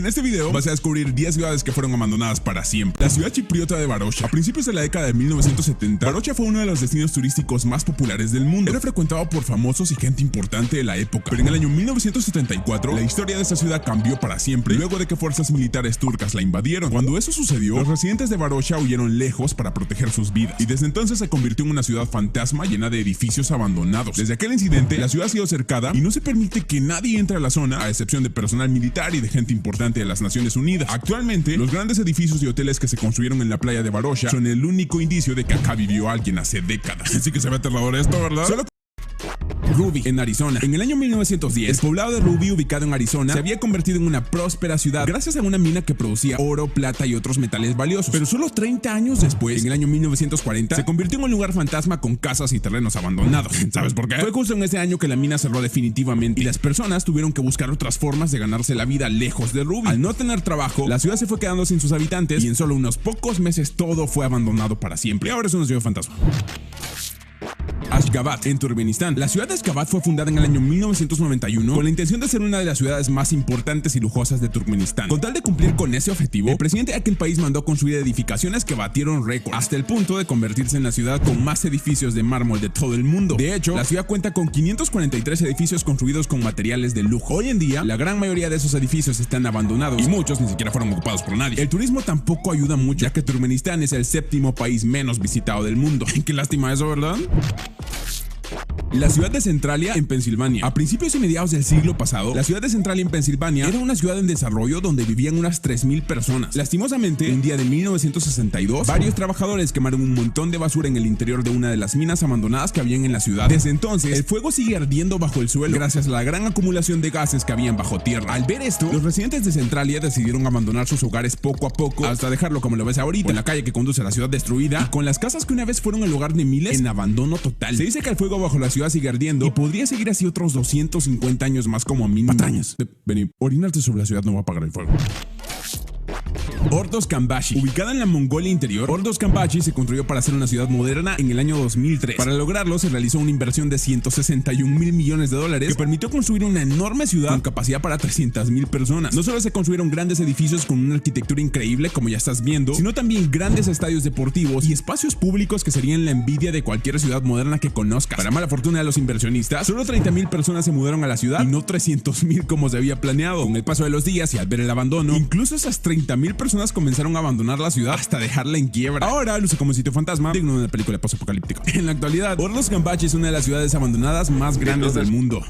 este video vas a descubrir 10 ciudades que fueron abandonadas para siempre. La ciudad chipriota de Varosha. A principios de la década de 1970, Varosha fue uno de los destinos turísticos más populares del mundo. Era frecuentado por famosos y gente importante de la época. Pero en el año 1974, la historia de esta ciudad cambió para siempre luego de que fuerzas militares turcas la invadieron. Cuando eso sucedió, los residentes de Varosha huyeron lejos para proteger sus vidas. Y desde entonces se convirtió en una ciudad fantasma llena de edificios abandonados. Desde aquel incidente, la ciudad ha sido cercada y no se permite que nadie entre a la zona, a excepción de personal militar y de gente importante de las Naciones Unidas. Actualmente, los grandes edificios y hoteles que se construyeron en la playa de Varosha son el único indicio de que acá vivió alguien hace décadas. Así que se ve aterrador esto, ¿verdad? Ruby, en Arizona. En el año 1910, el poblado de Ruby, ubicado en Arizona, se había convertido en una próspera ciudad gracias a una mina que producía oro, plata y otros metales valiosos. Pero solo 30 años después, en el año 1940, se convirtió en un lugar fantasma con casas y terrenos abandonados. ¿Sabes por qué? Fue justo en ese año que la mina cerró definitivamente y las personas tuvieron que buscar otras formas de ganarse la vida lejos de Ruby. Al no tener trabajo, la ciudad se fue quedando sin sus habitantes y en solo unos pocos meses todo fue abandonado para siempre. Y ahora es una ciudad fantasma. Ashgabat, en Turkmenistán. La ciudad de Ashgabat fue fundada en el año 1991 con la intención de ser una de las ciudades más importantes y lujosas de Turkmenistán. Con tal de cumplir con ese objetivo, el presidente de aquel país mandó construir edificaciones que batieron récords, hasta el punto de convertirse en la ciudad con más edificios de mármol de todo el mundo. De hecho, la ciudad cuenta con 543 edificios construidos con materiales de lujo. Hoy en día, la gran mayoría de esos edificios están abandonados y muchos ni siquiera fueron ocupados por nadie. El turismo tampoco ayuda mucho, ya que Turkmenistán es el séptimo país menos visitado del mundo. Qué lástima eso, ¿verdad? La ciudad de Centralia, en Pensilvania. A principios y mediados del siglo pasado, la ciudad de Centralia, en Pensilvania, era una ciudad en desarrollo donde vivían unas 3,000 personas. Lastimosamente, un día de 1962, varios trabajadores quemaron un montón de basura en el interior de una de las minas abandonadas que habían en la ciudad. Desde entonces, el fuego sigue ardiendo bajo el suelo gracias a la gran acumulación de gases que habían bajo tierra. Al ver esto, los residentes de Centralia decidieron abandonar sus hogares poco a poco hasta dejarlo como lo ves ahorita, en la calle que conduce a la ciudad destruida y con las casas que una vez fueron el hogar de miles en abandono total. Se dice que el fuego bajo la ciudad sigue ardiendo y podría seguir así otros 250 años más como mínimo. Patrañas. Vení, orinarte sobre la ciudad no va a apagar el fuego. Ordos Cambashi. Ubicada en la Mongolia interior, Ordos Cambashi se construyó para ser una ciudad moderna en el año 2003. Para lograrlo, se realizó una inversión de 161,000 millones de dólares que permitió construir una enorme ciudad con capacidad para 300,000 personas. No solo se construyeron grandes edificios con una arquitectura increíble, como ya estás viendo, sino también grandes estadios deportivos y espacios públicos que serían la envidia de cualquier ciudad moderna que conozcas. Para mala fortuna de los inversionistas, solo 30,000 personas se mudaron a la ciudad y no 300,000 como se había planeado. Con el paso de los días y al ver el abandono, incluso esas 30,000 personas comenzaron a abandonar la ciudad hasta dejarla en quiebra. Ahora luce como un sitio fantasma digno de una película post-apocalíptica. En la actualidad, Ordos Cambashi es una de las ciudades abandonadas más grandes del mundo.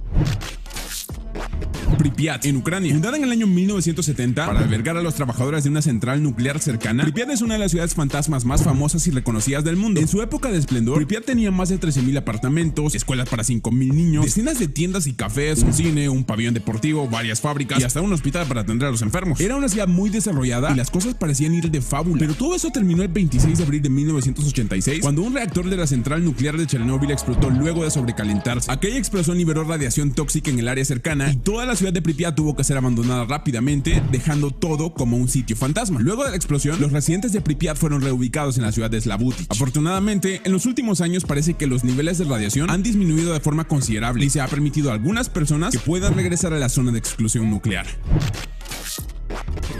Pripyat, en Ucrania. Fundada en el año 1970 para albergar a los trabajadores de una central nuclear cercana, Pripyat es una de las ciudades fantasmas más famosas y reconocidas del mundo. En su época de esplendor, Pripyat tenía más de 13,000 apartamentos, escuelas para 5,000 niños, decenas de tiendas y cafés, un cine, un pabellón deportivo, varias fábricas y hasta un hospital para atender a los enfermos. Era una ciudad muy desarrollada y las cosas parecían ir de fábula. Pero todo eso terminó el 26 de abril de 1986, cuando un reactor de la central nuclear de Chernóbil explotó luego de sobrecalentarse. Aquella explosión liberó radiación tóxica en el área cercana y toda la ciudad de Pripyat tuvo que ser abandonada rápidamente, dejando todo como un sitio fantasma. Luego de la explosión, los residentes de Pripyat fueron reubicados en la ciudad de Slavutich. Afortunadamente, en los últimos años parece que los niveles de radiación han disminuido de forma considerable y se ha permitido a algunas personas que puedan regresar a la zona de exclusión nuclear.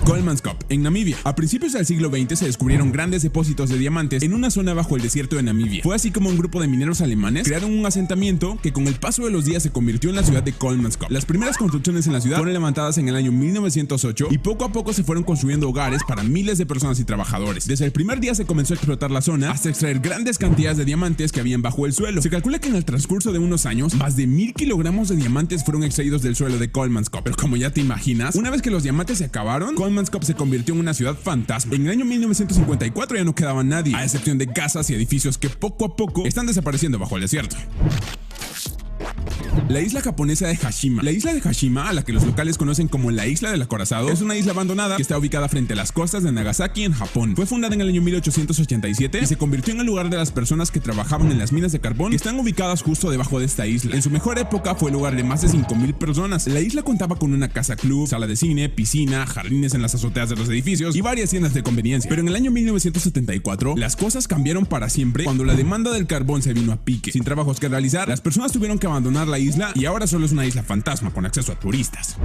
Kolmanskop, en Namibia. A principios del siglo XX se descubrieron grandes depósitos de diamantes en una zona bajo el desierto de Namibia. Fue así como un grupo de mineros alemanes crearon un asentamiento que con el paso de los días se convirtió en la ciudad de Kolmanskop. Las primeras construcciones en la ciudad fueron levantadas en el año 1908 y poco a poco se fueron construyendo hogares para miles de personas y trabajadores. Desde el primer día se comenzó a explotar la zona hasta extraer grandes cantidades de diamantes que habían bajo el suelo. Se calcula que en el transcurso de unos años, más de 1,000 kilogramos de diamantes fueron extraídos del suelo de Kolmanskop. Pero como ya te imaginas, una vez que los diamantes se acabaron, Kolmanskop se convirtió en una ciudad fantasma. En el año 1954 ya no quedaba nadie, a excepción de casas y edificios que poco a poco están desapareciendo bajo el desierto. La isla japonesa de Hashima. La isla de Hashima, a la que los locales conocen como la isla del acorazado, es una isla abandonada que está ubicada frente a las costas de Nagasaki, en Japón. Fue fundada en el año 1887 y se convirtió en el lugar de las personas que trabajaban en las minas de carbón que están ubicadas justo debajo de esta isla. En su mejor época fue el lugar de más de 5,000 personas. La isla contaba con una casa club, sala de cine, piscina, jardines en las azoteas de los edificios y varias tiendas de conveniencia. Pero en el año 1974, las cosas cambiaron para siempre cuando la demanda del carbón se vino a pique. Sin trabajos que realizar, las personas tuvieron que abandonar la isla y ahora solo es una isla fantasma con acceso a turistas.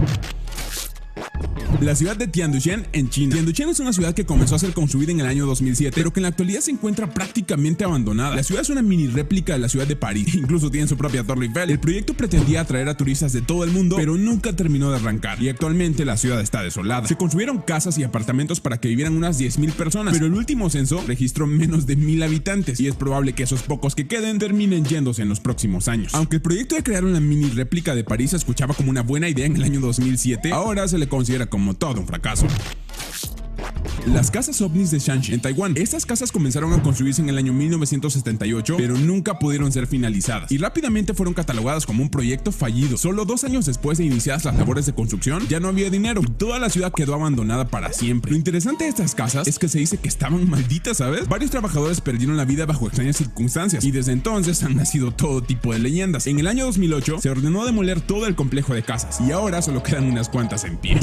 La ciudad de Tianjin en China. Tianjin es una ciudad que comenzó a ser construida en el año 2007, pero que en la actualidad se encuentra prácticamente abandonada. La ciudad es una mini réplica de la ciudad de París, incluso tiene su propia Torre Eiffel. El proyecto pretendía atraer a turistas de todo el mundo, pero nunca terminó de arrancar, y actualmente la ciudad está desolada. Se construyeron casas y apartamentos para que vivieran unas 10,000 personas, pero el último censo registró menos de 1,000 habitantes, y es probable que esos pocos que queden terminen yéndose en los próximos años. Aunque el proyecto de crear una mini réplica de París se escuchaba como una buena idea en el año 2007, ahora se le considera como todo un fracaso. Las casas ovnis de Shanxi en Taiwán. Estas casas comenzaron a construirse en el año 1978, pero nunca pudieron ser finalizadas y rápidamente fueron catalogadas como un proyecto fallido. Solo 2 años después de iniciadas las labores de construcción, ya no había dinero y toda la ciudad quedó abandonada para siempre. Lo interesante de estas casas es que se dice que estaban malditas, ¿sabes? Varios trabajadores perdieron la vida bajo extrañas circunstancias y desde entonces han nacido todo tipo de leyendas. En el año 2008 se ordenó demoler todo el complejo de casas y ahora solo quedan unas cuantas en pie.